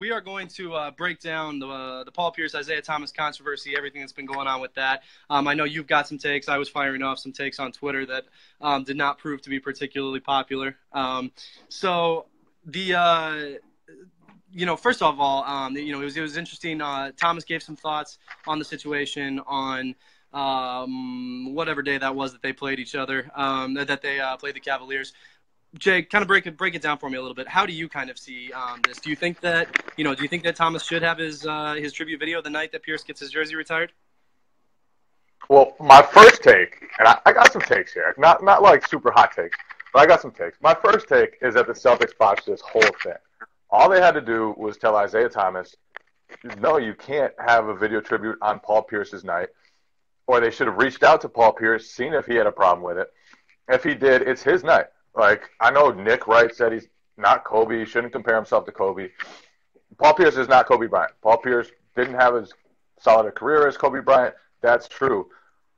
We are going to break down the Paul Pierce, Isaiah Thomas controversy, everything that's been going on with that. I know you've got some takes. I was firing off some takes on Twitter that did not prove to be particularly popular. So the first of all, it was interesting. Thomas gave some thoughts on the situation on whatever day that was that they played each other, that they played the Cavaliers. Jay, kind of break it down for me a little bit. How do you kind of see this? Do you think that Thomas should have his tribute video the night that Pierce gets his jersey retired? Well, my first take, and I got some takes here, not like super hot takes, but I got some takes. My first take is that the Celtics botched this whole thing. All they had to do was tell Isaiah Thomas, no, you can't have a video tribute on Paul Pierce's night, or they should have reached out to Paul Pierce, seen if he had a problem with it. If he did, it's his night. Like, I know Nick Wright said he's not Kobe. He shouldn't compare himself to Kobe. Paul Pierce is not Kobe Bryant. Paul Pierce didn't have as solid a career as Kobe Bryant. That's true.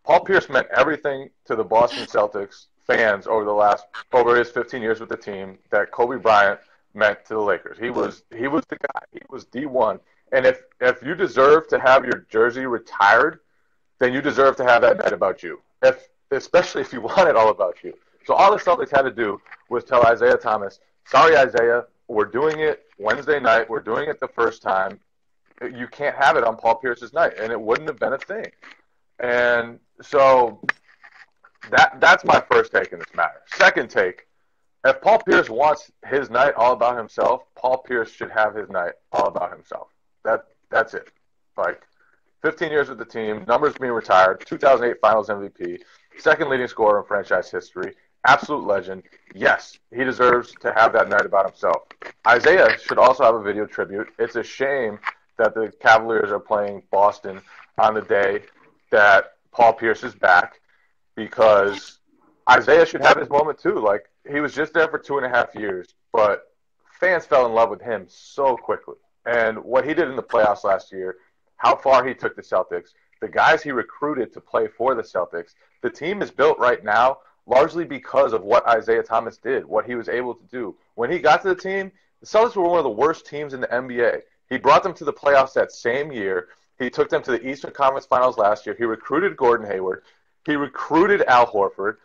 Paul Pierce meant everything to the Boston Celtics fans over his 15 years with the team that Kobe Bryant meant to the Lakers. He was the guy. He was the one. And if you deserve to have your jersey retired, then you deserve to have that night about you. Especially if you want it all about you. So all the Celtics had to do was tell Isaiah Thomas, sorry, Isaiah, we're doing it Wednesday night. We're doing it the first time. You can't have it on Paul Pierce's night. And it wouldn't have been a thing. And so that's my first take in this matter. Second take, if Paul Pierce wants his night all about himself, Paul Pierce should have his night all about himself. That's it. Like, 15 years with the team, numbers being retired, 2008 Finals MVP, second leading scorer in franchise history, absolute legend. Yes, he deserves to have that night about himself. Isaiah should also have a video tribute. It's a shame that the Cavaliers are playing Boston on the day that Paul Pierce is back, because Isaiah should have his moment too. Like, he was just there for 2.5 years, but fans fell in love with him so quickly. And what he did in the playoffs last year, how far he took the Celtics, the guys he recruited to play for the Celtics, the team is built right now largely because of what Isaiah Thomas did, what he was able to do. When he got to the team, the Celtics were one of the worst teams in the NBA. He brought them to the playoffs that same year. He took them to the Eastern Conference Finals last year. He recruited Gordon Hayward. He recruited Al Horford.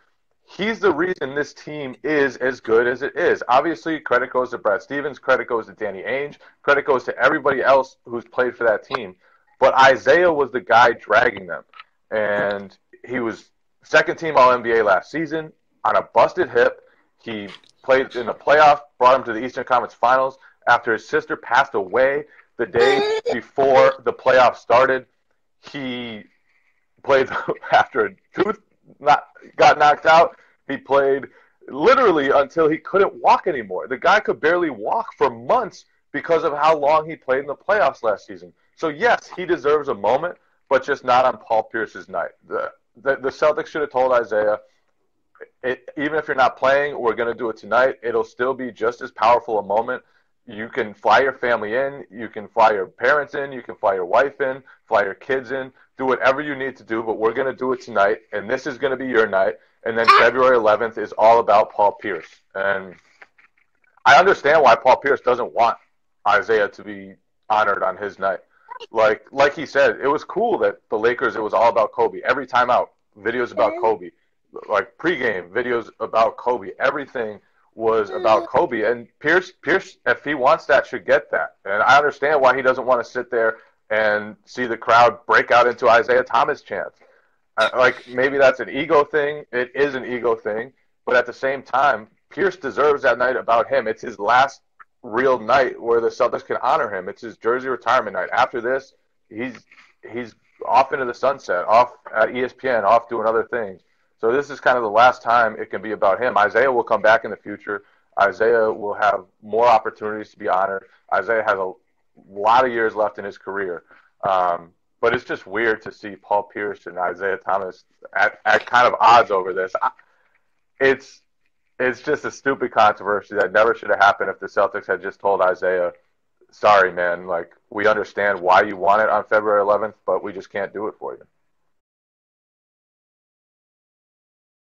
He's the reason this team is as good as it is. Obviously, credit goes to Brad Stevens. Credit goes to Danny Ainge. Credit goes to everybody else who's played for that team. But Isaiah was the guy dragging them. And he was second-team All-NBA last season on a busted hip. He played in the playoff, brought him to the Eastern Conference Finals after his sister passed away the day before the playoffs started. He played after a tooth got knocked out. He played literally until he couldn't walk anymore. The guy could barely walk for months because of how long he played in the playoffs last season. So, yes, he deserves a moment, but just not on Paul Pierce's night. The Celtics should have told Isaiah, even if you're not playing, we're going to do it tonight. It'll still be just as powerful a moment. You can fly your family in. You can fly your parents in. You can fly your wife in, fly your kids in. Do whatever you need to do, but we're going to do it tonight, and this is going to be your night. And then February 11th is all about Paul Pierce. And I understand why Paul Pierce doesn't want Isaiah to be honored on his night. Like he said, it was cool that the Lakers, it was all about Kobe. Every time out, videos about Kobe. Like pregame, videos about Kobe. Everything was about Kobe. And Pierce, if he wants that, should get that. And I understand why he doesn't want to sit there and see the crowd break out into Isaiah Thomas chants. Like, maybe that's an ego thing. It is an ego thing. But at the same time, Pierce deserves that night about him. It's his last real night where the Celtics can honor him. It's his jersey retirement night. After this, he's off into the sunset, off at ESPN, off doing other things. So this is kind of the last time it can be about him. Isaiah will come back in the future. Isaiah will have more opportunities to be honored. Isaiah has a lot of years left in his career. But it's just weird to see Paul Pierce and Isaiah Thomas at kind of odds over this. It's just a stupid controversy that never should have happened if the Celtics had just told Isaiah, sorry, man, like, we understand why you want it on February 11th, but we just can't do it for you.